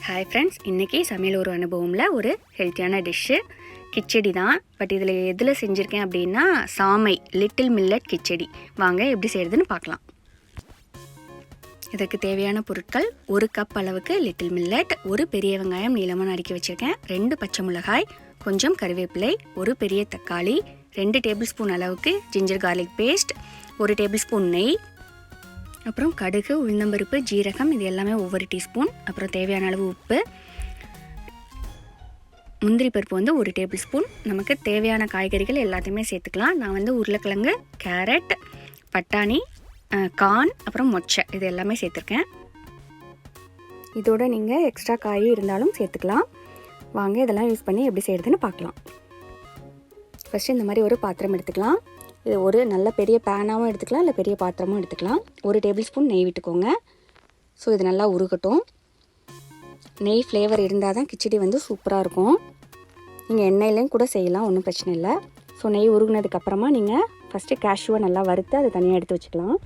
Hi friends, இன்றைக்கி சமையல் ஒரு அனுபவமில் ஒரு ஹெல்த்தியான டிஷ்ஷு கிச்சடி தான். பட் இதில் எதில் செஞ்சுருக்கேன் அப்படின்னா லிட்டில் மில்லட் கிச்சடி. வாங்க எப்படி செய்கிறதுன்னு பார்க்கலாம். இதற்கு தேவையான பொருட்கள்: 1 கப் அளவுக்கு லிட்டில் மில்லட், ஒரு பெரிய வெங்காயம் நீளமாக நறுக்கி வச்சுருக்கேன், 2 பச்சை மிளகாய், கொஞ்சம் கருவேப்பிலை, ஒரு பெரிய தக்காளி, 2 டேபிள் ஸ்பூன் அளவுக்கு ginger garlic paste, 1 tablespoon நெய், அப்புறம் கடுகு, உளுந்தம்பருப்பு, ஜீரகம், இது எல்லாமே ஒவ்வொரு டீஸ்பூன், அப்புறம் தேவையான அளவு உப்பு, முந்திரி பருப்பு 1 டேபிள் ஸ்பூன். நமக்கு தேவையான காய்கறிகள் எல்லாத்தையுமே சேர்த்துக்கலாம். நான் உருளைக்கிழங்கு, கேரட், பட்டாணி, கார்ன், அப்புறம் மொச்சை, இது எல்லாமே சேர்த்துருக்கேன். இதோட நீங்கள் எக்ஸ்ட்ரா காய் இருந்தாலும் சேர்த்துக்கலாம். வாங்க இதெல்லாம் யூஸ் பண்ணி எப்படி செய்கிறதுன்னு பார்க்கலாம். ஃபஸ்ட்டு இந்த மாதிரி ஒரு பாத்திரம் எடுத்துக்கலாம். இது ஒரு நல்ல பெரிய பேனாகவும் எடுத்துக்கலாம், இல்லை பெரிய பாத்திரமும் எடுத்துக்கலாம். 1 டேபிள் ஸ்பூன் நெய் விட்டுக்கோங்க. ஸோ இது நல்லா உருகட்டும். நெய் ஃப்ளேவர் இருந்தால் தான் கிச்சடி சூப்பராக இருக்கும். நீங்கள் எண்ணெயிலையும் கூட செய்யலாம், ஒன்றும் பிரச்சனை இல்லை. ஸோ நெய் உருகுனதுக்கப்புறமா நீங்கள் ஃபஸ்ட்டு கேஷ்யூவை நல்லா வறுத்து அதை தனியாக எடுத்து வச்சுக்கலாம்.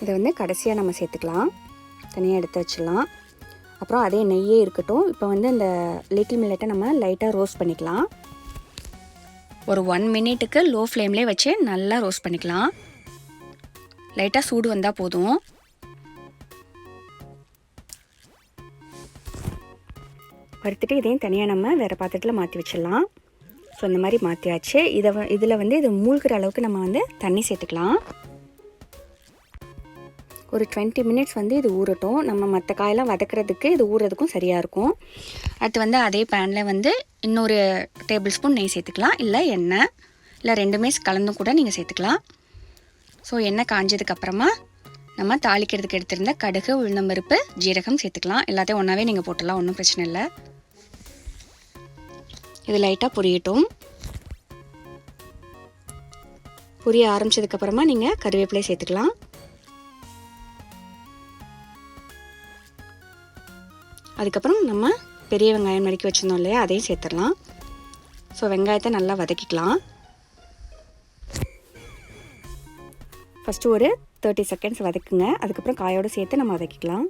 இதை கடைசியாக நம்ம சேர்த்துக்கலாம், தனியாக எடுத்து வச்சிடலாம். அப்புறம் அதே நெய்யே இருக்கட்டும். இப்போ இந்த லிட்டில் மில்லட்டை நம்ம லைட்டாக ரோஸ்ட் பண்ணிக்கலாம். ஒரு 1 மினிட்டுக்கு லோ ஃப்ளேம்லேயே வச்சு நல்லா ரோஸ்ட் பண்ணிக்கலாம். லைட்டாக சூடு வந்தால் போதும். வறுத்துட்டு இதையும் தனியாக நம்ம வேறு பாத்திரத்தில் மாற்றி வச்சிடலாம். ஸோ இந்த மாதிரி மாற்றியாச்சு. இதில் இது மூழ்கிற அளவுக்கு நம்ம தண்ணி சேர்த்துக்கலாம். ஒரு 20 மினிட்ஸ் இது ஊறட்டும். நம்ம மற்ற காயெல்லாம் வதக்கிறதுக்கு இது ஊறுறதுக்கும் சரியாக இருக்கும். அடுத்து அதே பேனில் இன்னொரு டேபிள் ஸ்பூன் நெய் சேர்த்துக்கலாம், இல்லை எண்ணெய், இல்லை ரெண்டுமே கலந்தும் கூட நீங்கள் சேர்த்துக்கலாம். ஸோ எண்ணெய் காஞ்சதுக்கப்புறமா நம்ம தாளிக்கிறதுக்கு எடுத்திருந்த கடுகு, உளுந்தம்பருப்பு, ஜீரகம் சேர்த்துக்கலாம். எல்லாத்தையும் ஒன்றாவே நீங்கள் போட்டுடலாம், ஒன்றும் பிரச்சனை இல்லை. இது லைட்டாக பொரியட்டும். பொரிய ஆரம்பித்ததுக்கப்புறமா நீங்கள் கருவேப்பிலை சேர்த்துக்கலாம். அதுக்கப்புறம் நம்ம பெரிய வெங்காயம் நறுக்கி வச்சுருந்தோம் இல்லையா, அதையும் சேர்த்துடலாம். ஸோ வெங்காயத்தை நல்லா வதக்கிக்கலாம். ஃபஸ்ட்டு ஒரு 30 செகண்ட்ஸ் வதக்குங்க. அதுக்கப்புறம் காயோடு சேர்த்து நம்ம வதக்கிக்கலாம்.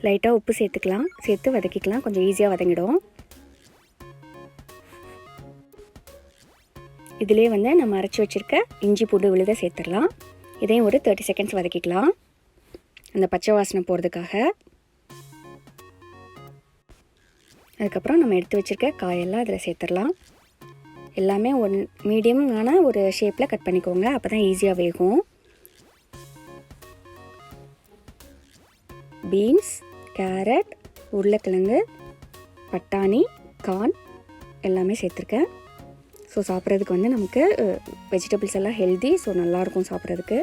லைட்டாக உப்பு சேர்த்துக்கலாம், சேர்த்து வதக்கிக்கலாம். கொஞ்சம் ஈஸியாக வதங்கிடும். இதிலே நம்ம அரைச்சி வச்சுருக்க இஞ்சி பூண்டு விழுதை சேர்த்துடலாம். இதையும் ஒரு 30 செகண்ட்ஸ் வதக்கிக்கலாம், அந்த பச்சை வாசனை போகிறதுக்காக. அதுக்கப்புறம் நம்ம எடுத்து வச்சுருக்க காயெல்லாம் அதில் சேர்த்துடலாம். எல்லாமே மீடியமான ஒரு ஷேப்பில் கட் பண்ணிக்கோங்க, அப்போ தான் ஈஸியாக வேகும். பீன்ஸ், கேரட், உருளைக்கிழங்கு, பட்டாணி, கார்ன் எல்லாமே சேர்த்துருக்கேன். ஸோ சாப்பிட்றதுக்கு நமக்கு வெஜிடபிள்ஸ் எல்லாம் ஹெல்தி. ஸோ நல்லாயிருக்கும் சாப்பிட்றதுக்கு.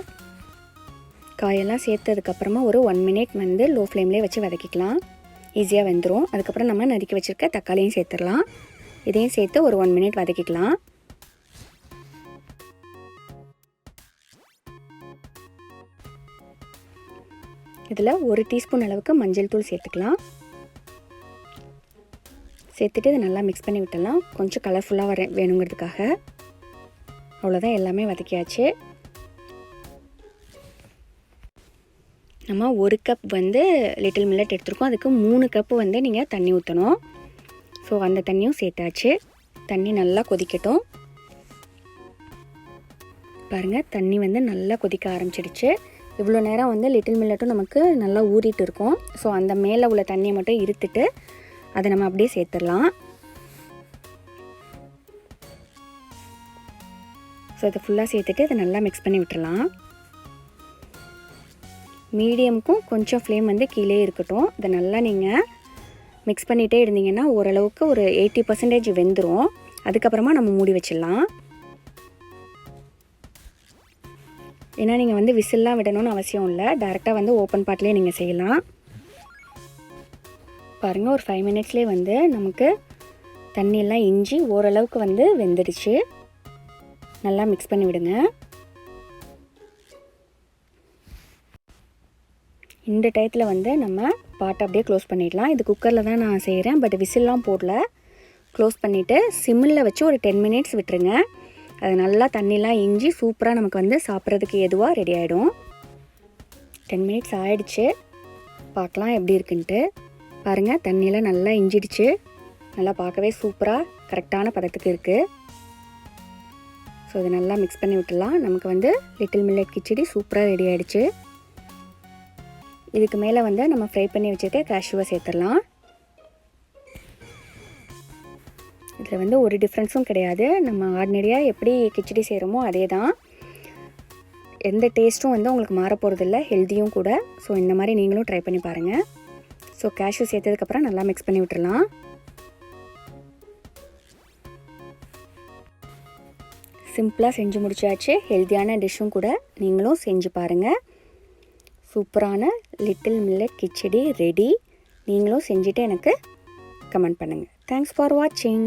காயெல்லாம் சேர்த்ததுக்கப்புறமா ஒரு 1 மினிட் லோ ஃப்ளேம்லேயே வச்சு வதக்கிக்கலாம், ஈஸியாக வெந்துடும். அதுக்கப்புறம் நம்ம நறுக்கி வச்சுருக்க தக்காளியும் சேர்த்துடலாம். இதையும் சேர்த்து ஒரு 1 மினிட் வதக்கிக்கலாம். இதில் 1 டீஸ்பூன் அளவுக்கு மஞ்சள் தூள் சேர்த்துக்கலாம். சேர்த்துட்டு இதை நல்லா மிக்ஸ் பண்ணி விட்டுடலாம், கொஞ்சம் கலர்ஃபுல்லாக வேணுங்கிறதுக்காக. அவ்வளோதான், எல்லாமே வதக்கியாச்சு. நம்ம 1 கப் லிட்டில் மில்லட் எடுத்துருக்கோம். அதுக்கு 3 கப்பு நீங்கள் தண்ணி ஊற்றணும். ஸோ அந்த தண்ணியும் சேர்த்தாச்சு. தண்ணி நல்லா கொதிக்கட்டும். பாருங்கள், தண்ணி நல்லா கொதிக்க ஆரம்பிச்சிடுச்சு. இவ்வளோ நேரம் லிட்டில் மில்லட்டும் நமக்கு நல்லா ஊறிட்டு இருக்கும். ஸோ அந்த மேலே உள்ள தண்ணியை மட்டும் இருத்துட்டு அதை நம்ம அப்படியே சேர்த்துடலாம். ஸோ அதை ஃபுல்லாக சேர்த்துட்டு அதை நல்லா மிக்ஸ் பண்ணி விட்டுடலாம். மீடியமுக்கும் கொஞ்சம் ஃப்ளேம் கீழே இருக்கட்டும். இதை நல்லா நீங்கள் மிக்ஸ் பண்ணிகிட்டே இருந்தீங்கன்னா ஓரளவுக்கு ஒரு 80% வெந்துடும். அதுக்கப்புறமா நம்ம மூடி வச்சிடலாம். ஏன்னா நீங்கள் விசில்லாம் விடணும்னு அவசியம் இல்லை, டேரெக்டாக ஓப்பன் பாட்லேயே நீங்கள் செய்யலாம். பாருங்கள், ஒரு 5 மினிட்ஸ்லேயே நமக்கு தண்ணியெல்லாம் இஞ்சி ஓரளவுக்கு வெந்துடுச்சு. நல்லா மிக்ஸ் பண்ணி விடுங்க. இந்த டயத்தில் வந்து நம்ம பாட்டை அப்படியே க்ளோஸ் பண்ணிடலாம். இது குக்கரில் தான் நான் செய்கிறேன், பட் விசில்லாம் போடல. க்ளோஸ் பண்ணிவிட்டு சிம்மில் வச்சு ஒரு 10 மினிட்ஸ் விட்டுருங்க. அது நல்லா தண்ணிலாம் இஞ்சி சூப்பராக நமக்கு வந்து சாப்பிட்றதுக்கு எதுவாக ரெடி ஆகிடும். 10 மினிட்ஸ் ஆகிடுச்சு, பார்க்கலாம் எப்படி இருக்குன்ட்டு. பாருங்கள், தண்ணியெலாம் நல்லா இஞ்சிடுச்சு. நல்லா பார்க்கவே சூப்பராக கரெக்டான பதத்துக்கு இருக்குது. ஸோ இது நல்லா மிக்ஸ் பண்ணி விட்டுடலாம். நமக்கு வந்து லிட்டில் மில்லட் கிச்சடி சூப்பராக ரெடி ஆகிடுச்சு. இதுக்கு மேலே வந்து நம்ம ஃப்ரை பண்ணி வச்சுருக்க கேஷ்யூவை சேர்த்துடலாம். இதில் வந்து ஒரு டிஃப்ரென்ஸும் கிடையாது. நம்ம ஆர்டினரியாக எப்படி கிச்சடி செய்கிறோமோ அதே தான். எந்த டேஸ்ட்டும் வந்து உங்களுக்கு மாற போகிறதில்ல, ஹெல்த்தியும் கூட. ஸோ இந்த மாதிரி நீங்களும் ட்ரை பண்ணி பாருங்கள். ஸோ கேஷ்யூ சேர்த்ததுக்கப்புறம் நல்லா மிக்ஸ் பண்ணி விட்டுடலாம். சிம்பிளாக செஞ்சு முடிச்சாச்சு. ஹெல்த்தியான டிஷ்ஷும் கூட. நீங்களும் செஞ்சு பாருங்கள். சூப்பரான லிட்டில் மில்லட் கிச்சடி ரெடி. நீங்களும் செஞ்சுட்டு எனக்கு கமெண்ட் பண்ணுங்கள். தேங்க்ஸ் ஃபார் வாட்சிங்.